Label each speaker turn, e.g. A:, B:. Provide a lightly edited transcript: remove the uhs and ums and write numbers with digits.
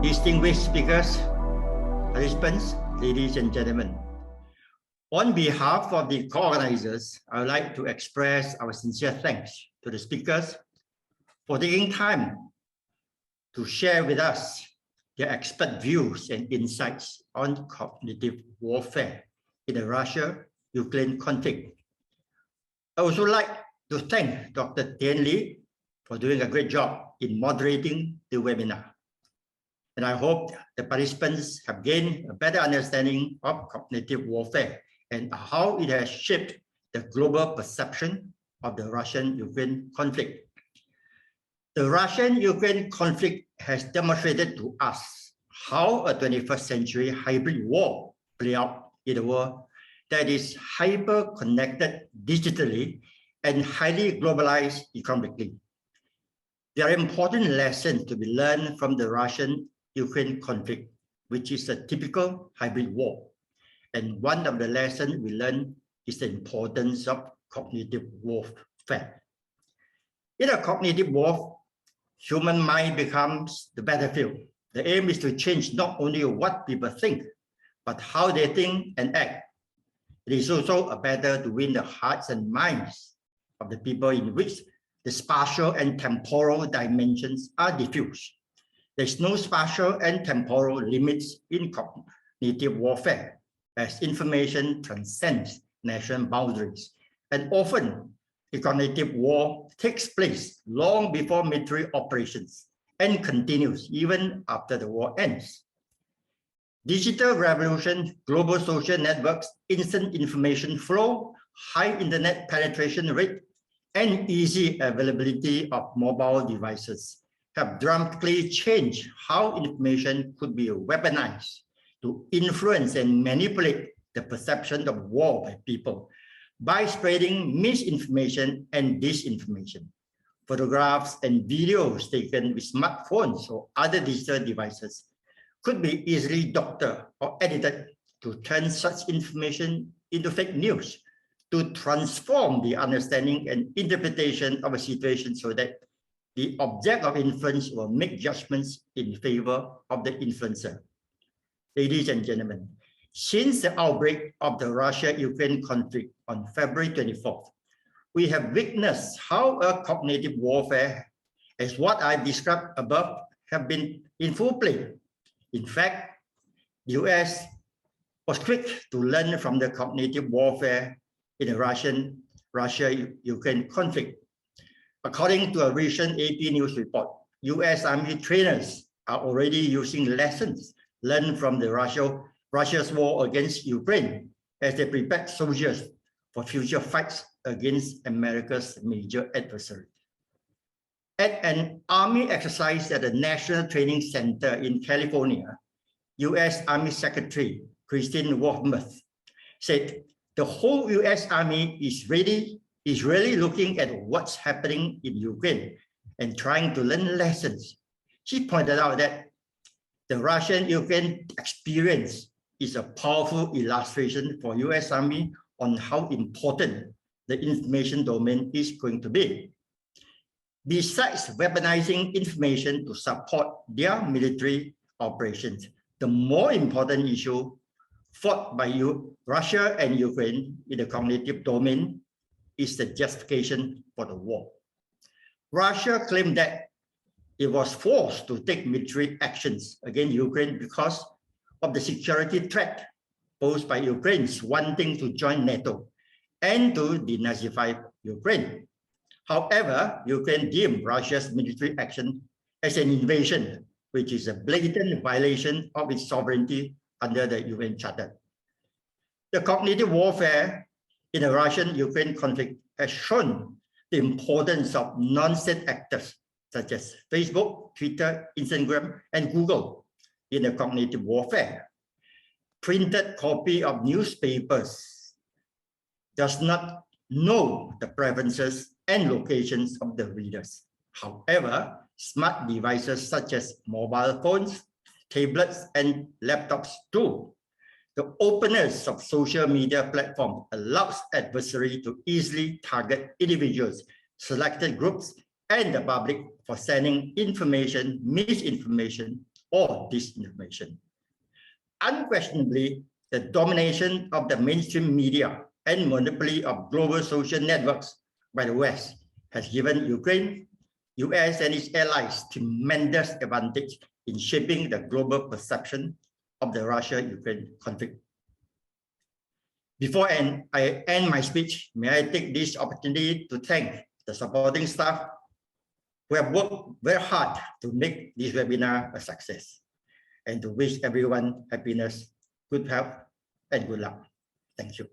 A: Distinguished speakers, participants, ladies and gentlemen. On behalf of the co-organizers, I would like to express our sincere thanks to the speakers for taking time to share with us their expert views and insights on cognitive warfare in the Russia-Ukraine conflict. I would also like to thank Dr. Tian Li for doing a great job in moderating the webinar. And I hope the participants have gained a better understanding of cognitive warfare and how it has shaped the global perception of the Russian-Ukraine conflict. The Russian-Ukraine conflict has demonstrated to us how a 21st century hybrid war plays out in a world that is hyper-connected digitally and highly globalized economically. There are important lessons to be learned from the Russian-Ukraine conflict, which is a typical hybrid war. And one of the lessons we learn is the importance of cognitive warfare. In a cognitive war, human mind becomes the battlefield. The aim is to change not only what people think, but how they think and act. It is also a battle to win the hearts and minds of the people in which the spatial and temporal dimensions are diffused. There's no spatial and temporal limits in cognitive warfare, as information transcends national boundaries. And often, the cognitive war takes place long before military operations and continues even after the war ends. Digital revolution, global social networks, instant information flow, high internet penetration rate, and easy availability of mobile devices have dramatically changed how information could be weaponized to influence and manipulate the perception of war by people by spreading misinformation and disinformation. Photographs and videos taken with smartphones or other digital devices could be easily doctored or edited to turn such information into fake news, to transform the understanding and interpretation of a situation so that the object of influence will make judgments in favor of the influencer. Ladies and gentlemen, since the outbreak of the Russia-Ukraine conflict on February 24th, we have witnessed how a cognitive warfare, as what I described above, have been in full play. In fact, the US was quick to learn from the cognitive warfare in the Russia-Ukraine conflict. According to a recent AP News report, US Army trainers are already using lessons learned from the Russia's war against Ukraine as they prepare soldiers for future fights against America's major adversary. At an Army exercise at the National Training Center in California, US Army Secretary Christine Wormuth said the whole US Army is really looking at what's happening in Ukraine and trying to learn lessons. She pointed out that the Russian-Ukraine experience is a powerful illustration for US Army on how important the information domain is going to be. Besides weaponizing information to support their military operations, the more important issue fought by Russia and Ukraine in the cognitive domain is the justification for the war. Russia claimed that it was forced to take military actions against Ukraine because of the security threat posed by Ukraine's wanting to join NATO and to denazify Ukraine. However, Ukraine deemed Russia's military action as an invasion, which is a blatant violation of its sovereignty under the UN Charter. The cognitive warfare in the Russian-Ukraine conflict has shown the importance of non-state actors such as Facebook, Twitter, Instagram, and Google in the cognitive warfare. Printed copy of newspapers does not know the preferences and locations of the readers. However, smart devices such as mobile phones, tablets, and laptops do. The openness of social media platforms allows adversaries to easily target individuals, selected groups, and the public for sending information, misinformation, or disinformation. Unquestionably, the domination of the mainstream media and monopoly of global social networks by the West has given Ukraine, US, and its allies tremendous advantage in shaping the global perception of the Russia-Ukraine conflict. Before I end my speech, may I take this opportunity to thank the supporting staff who have worked very hard to make this webinar a success, and to wish everyone happiness, good health, and good luck. Thank you.